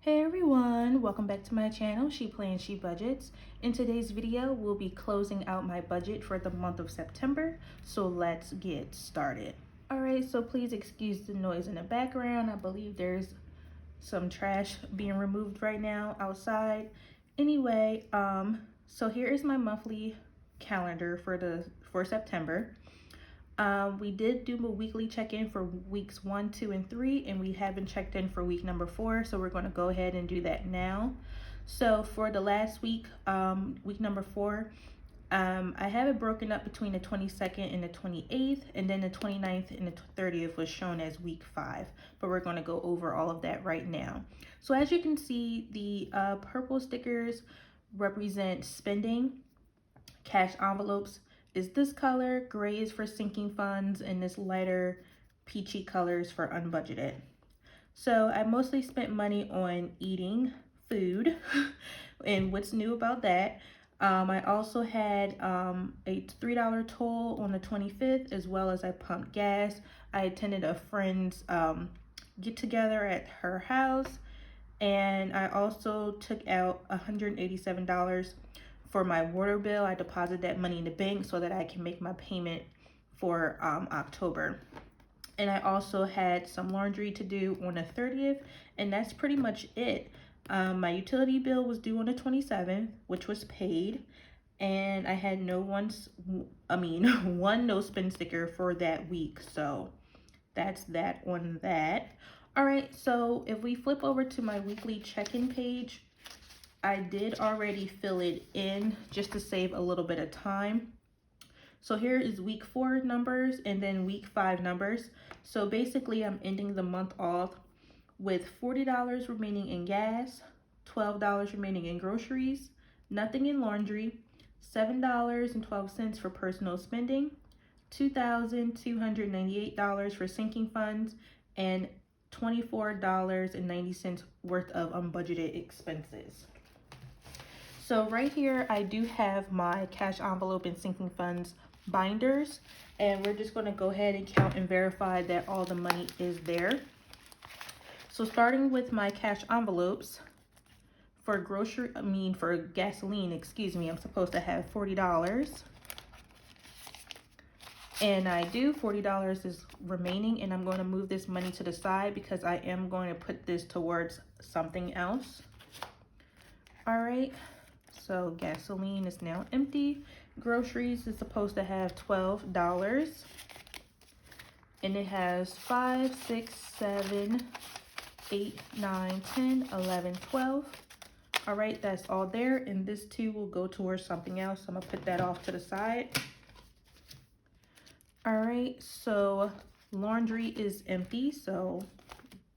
Hey everyone, welcome back to my channel, She Plans, She Budgets. In today's video, we'll be closing out my budget for the month of September, so let's get started. Alright, so please excuse the noise in the background. I believe there's some trash being removed right now outside. Anyway, so here is my monthly calendar for September. We did do a weekly check-in for weeks 1, 2, and 3, and we haven't checked in for week number 4, so we're going to go ahead and do that now. So for the last week, week number 4, I have it broken up between the 22nd and the 28th, and then the 29th and the 30th was shown as week 5, but we're going to go over all of that right now. So as you can see, the purple stickers represent spending. Cash envelopes is this color, gray is for sinking funds, and this lighter peachy color is for unbudgeted. So I mostly spent money on eating food and what's new about that. I also had a $3 toll on the 25th, as well as I pumped gas. I attended a friend's get together at her house, and I also took out $187 for my water bill. I deposited that money in the bank so that I can make my payment for October. And I also had some laundry to do on the 30th, and that's pretty much it. My utility bill was due on the 27th, which was paid, and I had one no spend sticker for that week. So that's that on that. All right, so if we flip over to my weekly check-in page, I did already fill it in just to save a little bit of time. So here is week 4 numbers and then week 5 numbers. So basically I'm ending the month off with $40 remaining in gas, $12 remaining in groceries, nothing in laundry, $7.12 for personal spending, $2,298 for sinking funds, and $24.90 worth of unbudgeted expenses. So right here, I do have my cash envelope and sinking funds binders, and we're just going to go ahead and count and verify that all the money is there. So starting with my cash envelopes, for gasoline, I'm supposed to have $40. And I do, $40 is remaining, and I'm going to move this money to the side because I am going to put this towards something else. All right. So gasoline is now empty. Groceries is supposed to have $12. And it has 5, 6, 7, 8, 9, 10, 11, 12. All right, that's all there. And this too will go towards something else. I'm gonna put that off to the side. All right, so laundry is empty, so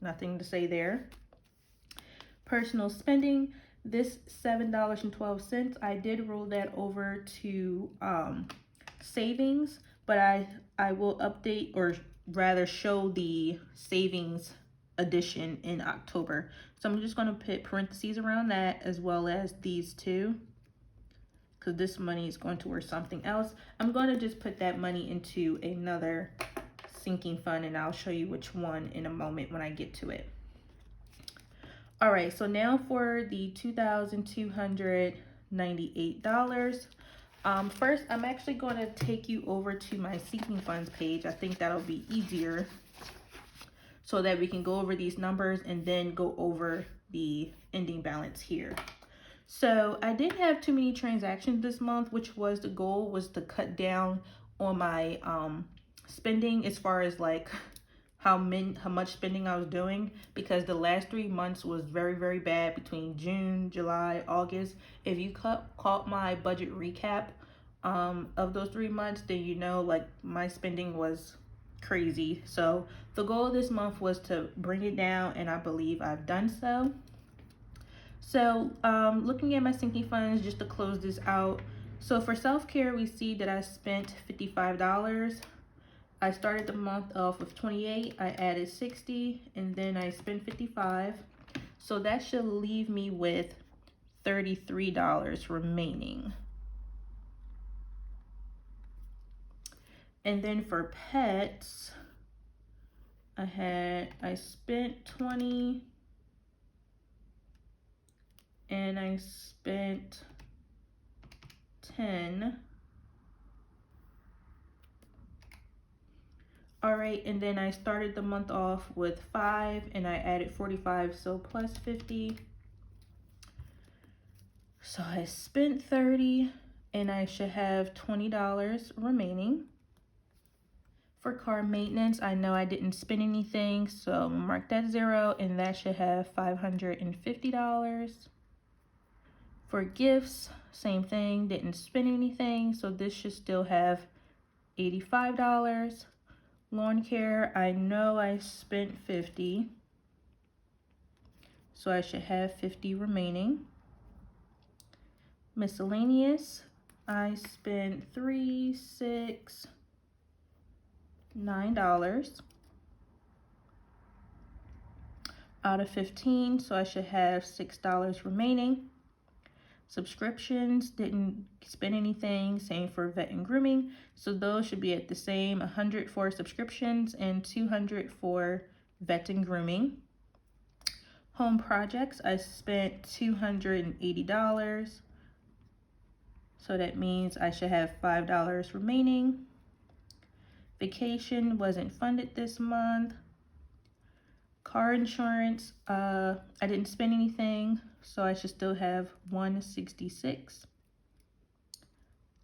nothing to say there. Personal spending, this $7.12, I did roll that over to savings, but I will update, or rather show the savings addition in October. So I'm just going to put parentheses around that, as well as these two, because this money is going towards something else. I'm going to just put that money into another sinking fund, and I'll show you which one in a moment when I get to it. All right, so now for the $2,298. First, I'm actually going to take you over to my sinking funds page. I think that'll be easier so that we can go over these numbers and then go over the ending balance here. So I didn't have too many transactions this month, which was the goal, was to cut down on my spending as far as like how much spending I was doing, because the last 3 months was very, very bad between June, July, August. If you caught my budget recap of those 3 months, then you know like my spending was crazy. So the goal of this month was to bring it down, and I believe I've done so. So looking at my sinking funds, just to close this out. So for self-care, we see that I spent $55. I started the month off with 28, I added 60, and then I spent 55. So that should leave me with $33 remaining. And then for pets, I spent 20, then I spent 10. All right, and then I started the month off with 5 and I added 45, so plus 50. So I spent 30 and I should have $20 remaining. For car maintenance, I know I didn't spend anything, so mark that 0 and that should have $550. For gifts, same thing, didn't spend anything, so this should still have $85. Lawn care, I know I spent 50, so I should have 50 remaining. Miscellaneous, I spent $3, $6, $9 out of 15, so I should have $6 remaining. Subscriptions, didn't spend anything, same for vet and grooming, so those should be at the same, 100 for subscriptions and 200 for vet and grooming. Home projects, I spent $280, so that means I should have $5 remaining. Vacation wasn't funded this month. Car insurance, I didn't spend anything, so I should still have $166.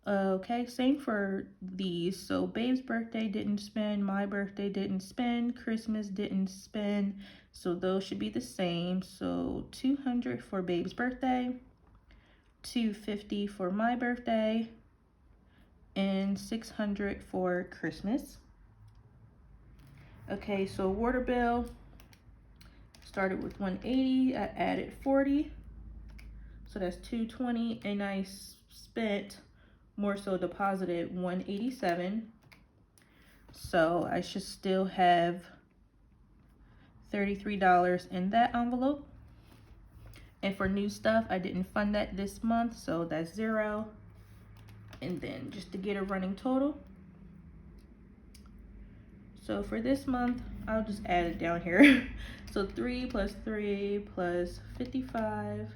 Okay, same for these. So Babe's birthday didn't spend, my birthday didn't spend, Christmas didn't spend, so those should be the same. So 200 for Babe's birthday, 250 for my birthday, and 600 for Christmas. Okay, so water bill started with 180, I added 40, so that's 220, and I spent, more so deposited, 187, so I should still have $33 in that envelope. And for new stuff, I didn't fund that this month, so that's 0. And then just to get a running total, so for this month, I'll just add it down here. So 3 plus 3 plus 55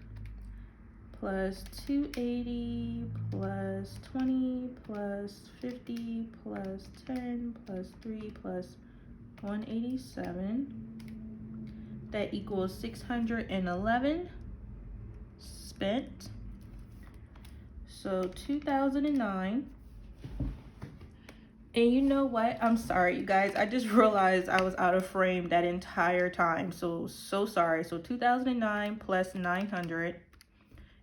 plus 280 plus 20 plus 50 plus 10 plus 3 plus 187. That equals 611 spent. So 2009. And you know what? I'm sorry, you guys. I just realized I was out of frame that entire time. So sorry. So 2009 plus 900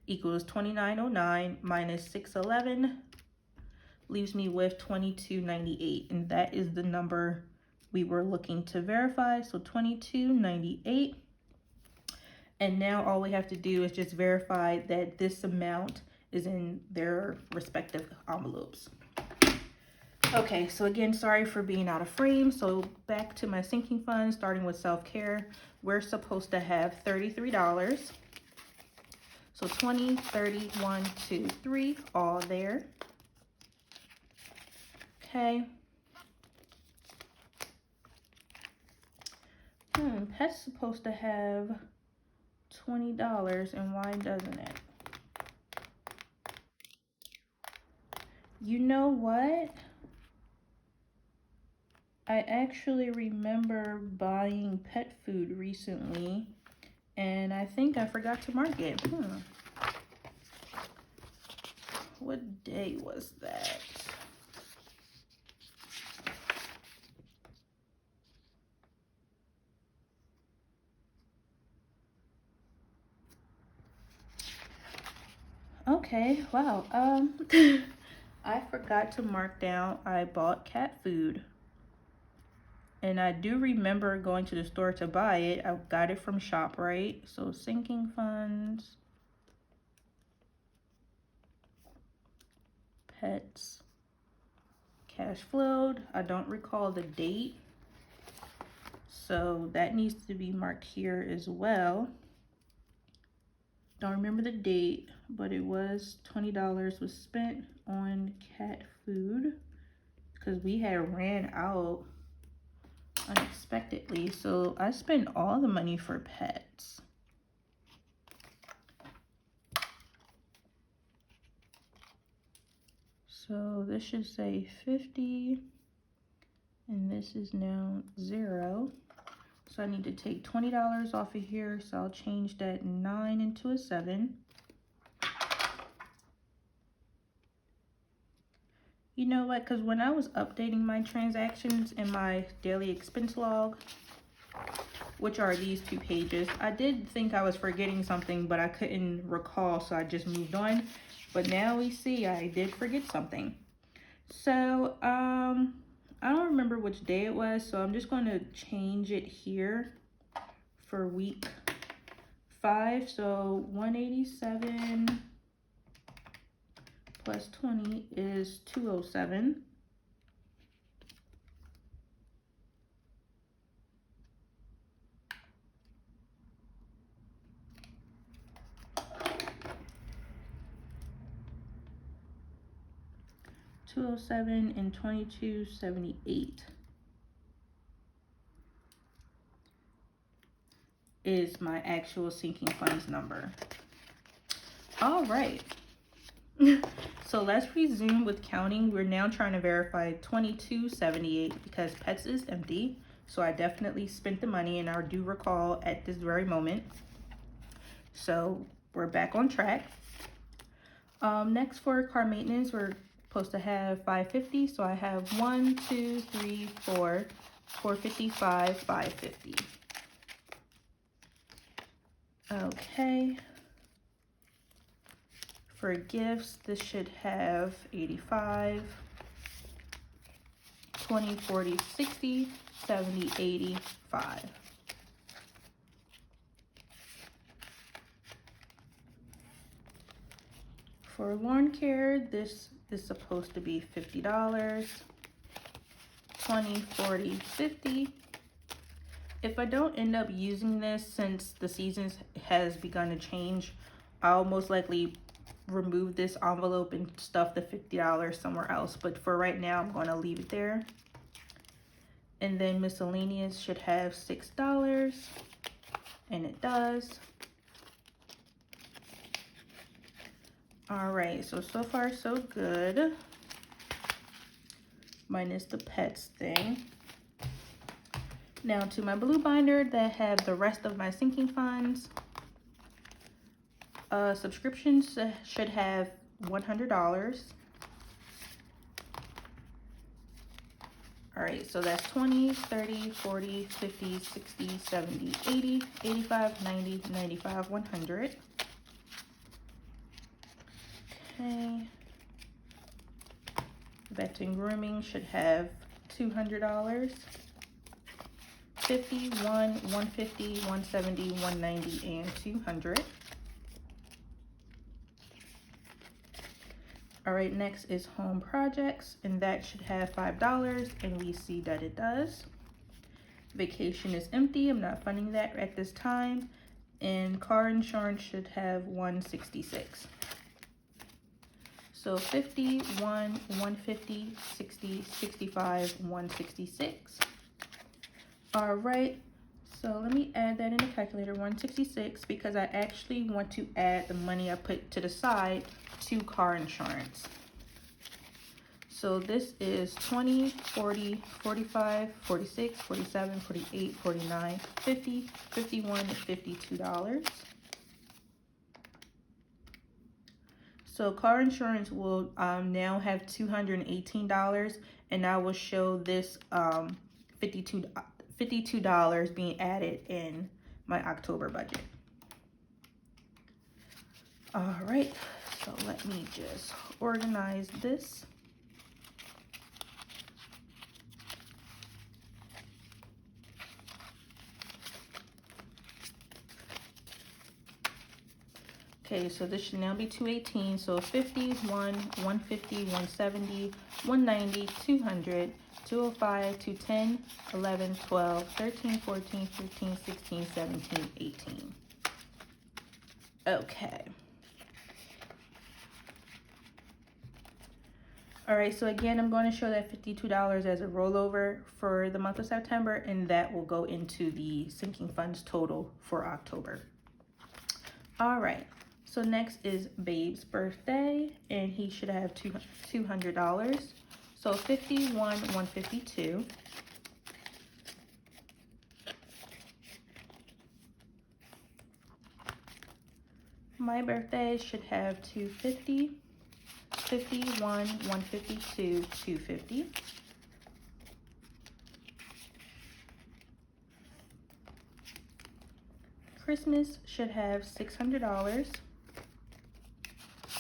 equals 2909 minus 611 leaves me with 2298. And that is the number we were looking to verify. So 2298. And now all we have to do is just verify that this amount is in their respective envelopes. Okay, so again, sorry for being out of frame. So back to my sinking fund, starting with self-care. We're supposed to have $33. So 20, 30, 1, 2, 3, all there. Okay. Pet's supposed to have $20, and why doesn't it? You know what? I actually remember buying pet food recently, and I think I forgot to mark it. What day was that? Okay, wow. I forgot to mark down I bought cat food. And I do remember going to the store to buy it. I got it from ShopRite. So sinking funds, pets, cash flowed. I don't recall the date, so that needs to be marked here as well. Don't remember the date, but it was $20 was spent on cat food because we had ran out unexpectedly. So I spent all the money for pets. So this should say 50, and this is now 0. So I need to take $20 off of here, so I'll change that 9 into a 7. You know what, because when I was updating my transactions in my daily expense log, which are these 2 pages, I did think I was forgetting something, but I couldn't recall, so I just moved on. But now we see I did forget something. So, I don't remember which day it was, so I'm just going to change it here for week 5. So 187 plus 20 is 207. and 2278 is my actual sinking funds number. All right. So let's resume with counting. We're now trying to verify 2278 because pets is empty. So I definitely spent the money, and I do recall at this very moment. So we're back on track. Next for car maintenance, we're supposed to have 550. So I have 1, 2, 3, 4, 455, 550. Okay. For gifts, this should have 85, 20, 40, 60, 70, 85. For lawn care, this is supposed to be $50, 20, 40, 50. If I don't end up using this, since the season has begun to change, I'll most likely remove this envelope and stuff the $50 somewhere else. But for right now, I'm going to leave it there. And then miscellaneous should have $6, and it does. All right, so far so good. Minus the pets thing. Now to my blue binder that have the rest of my sinking funds. Subscriptions should have $100. All right, so that's 20, 30, 40, 50, 60, 70, 80, 85, 90, 95, 100. Okay. Vet and grooming should have $200. 50, 150, 170, 190, and 200. All right, next is home projects, and that should have $5, and we see that it does. Vacation is empty. I'm not funding that at this time. And car insurance should have $166. So 50, 150, 60, 65, 166. All right, so let me add that in the calculator, 166, because I actually want to add the money I put to the side to car insurance. So this is 20, 40, 45, 46, 47, 48, 49, 50, 51, $52. So car insurance will now have $218, and I will show this $52 being added in my October budget. All right, so let me just organize this. Okay, so this should now be 218. So 50, 150, 170, 190, 200, 205, 210, 11, 12, 13, 14, 15, 16, 17, 18. Okay. All right, so again, I'm going to show that $52 as a rollover for the month of September, and that will go into the sinking funds total for October. All right, So next is Babe's birthday, and he should have $200. So 51, 152. My birthday should have 250, 51, 152, 250. Christmas should have $600.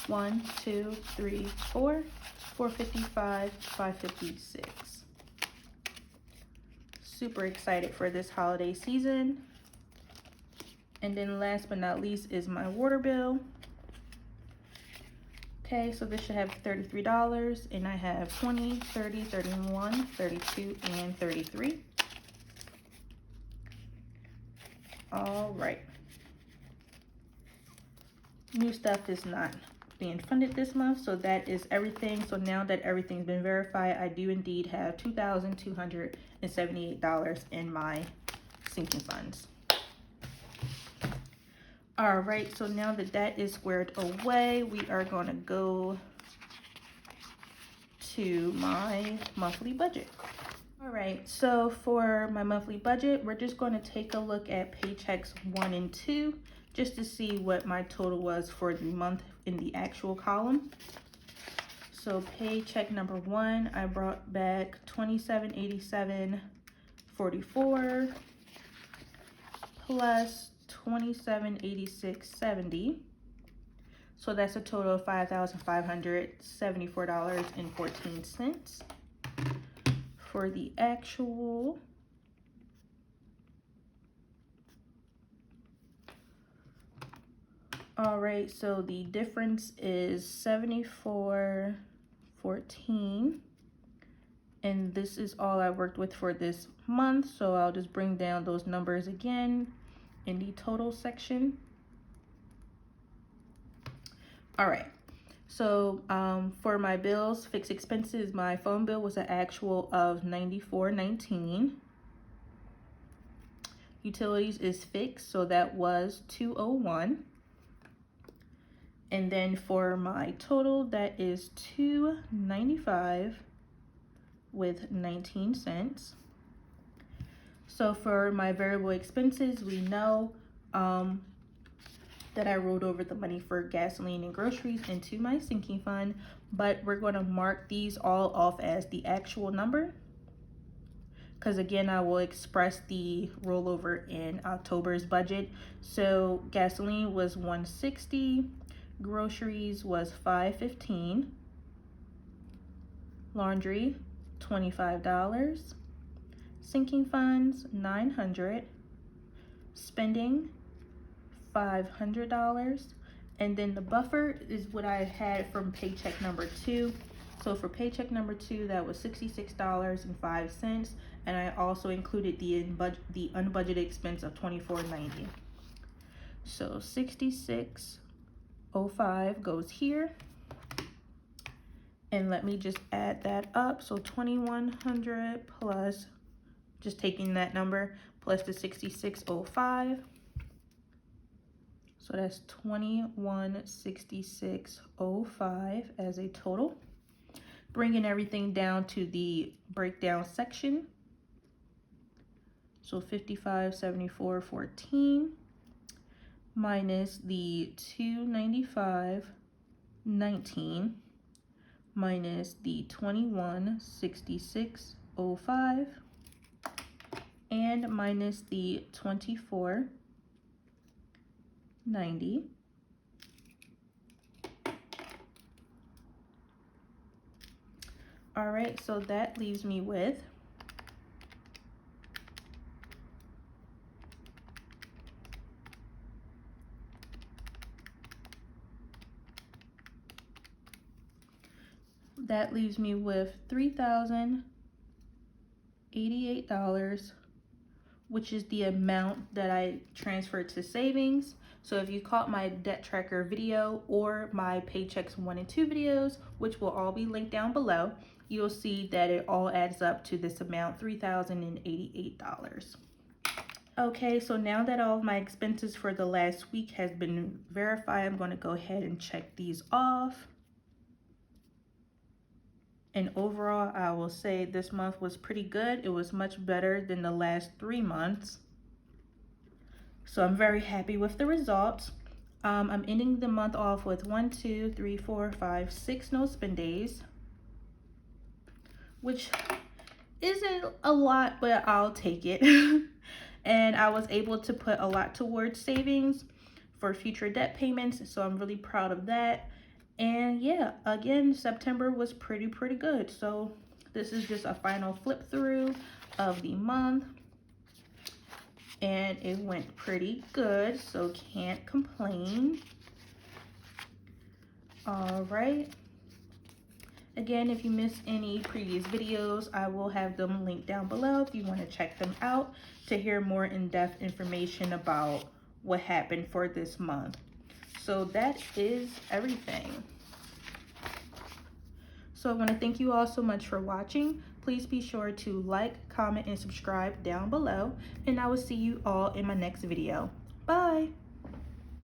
1, 2, 3, 4, 455, 556. Super excited for this holiday season. And then last but not least is my water bill. Okay, so this should have $33, and I have 20, 30, 31, 32, and 33. All right. New stuff is not being funded this month, so that is everything. So now that everything's been verified, I do indeed have $2,278 in my sinking funds. All right, so now that that is squared away, we are going to go to my monthly budget. All right, so for my monthly budget, we're just going to take a look at paychecks 1 and 2 just to see what my total was for the month in the actual column. So paycheck number 1, I brought back $27.87.44 plus $27.86.70. So that's a total of $5,574.14. For the actual, all right, so the difference is $74.14, and this is all I worked with for this month, so I'll just bring down those numbers again in the total section. All right. So for my bills, fixed expenses, my phone bill was an actual of $94.19. Utilities is fixed, so that was $201. And then for my total, that is $295 with 19 cents. So for my variable expenses, we know that I rolled over the money for gasoline and groceries into my sinking fund, but we're going to mark these all off as the actual number, because again, I will express the rollover in October's budget. So gasoline was $160, groceries was $515, laundry $25, sinking funds $900, spending $500, and then the buffer is what I had from paycheck number 2. So for paycheck number 2, that was $66.05, and I also included the unbudgeted expense of $24.90. So $66.05 goes here, and let me just add that up. So $2,100 plus, just taking that number plus the $66.05. So that's $2166.05 as a total. Bringing everything down to the breakdown section. So $55.74.14 minus the $295.19 minus the $2166.05 and minus the $24.90. All right, so that leaves me with $3,088, which is the amount that I transferred to savings. So if you caught my debt tracker video or my paychecks 1 and 2 videos, which will all be linked down below, you'll see that it all adds up to this amount, $3,088. Okay, so now that all of my expenses for the last week has been verified, I'm going to go ahead and check these off. And overall, I will say this month was pretty good. It was much better than the last 3 months. So I'm very happy with the results. I'm ending the month off with 1, 2, 3, 4, 5, 6 no spend days, which isn't a lot, but I'll take it. And I was able to put a lot towards savings for future debt payments, so I'm really proud of that. And yeah, again, September was pretty good. So this is just a final flip through of the month, and it went pretty good, so can't complain. All right. Again, if you missed any previous videos, I will have them linked down below if you want to check them out to hear more in-depth information about what happened for this month. So that is everything. So I want to thank you all so much for watching. Please be sure to like, comment, and subscribe down below, and I will see you all in my next video. Bye!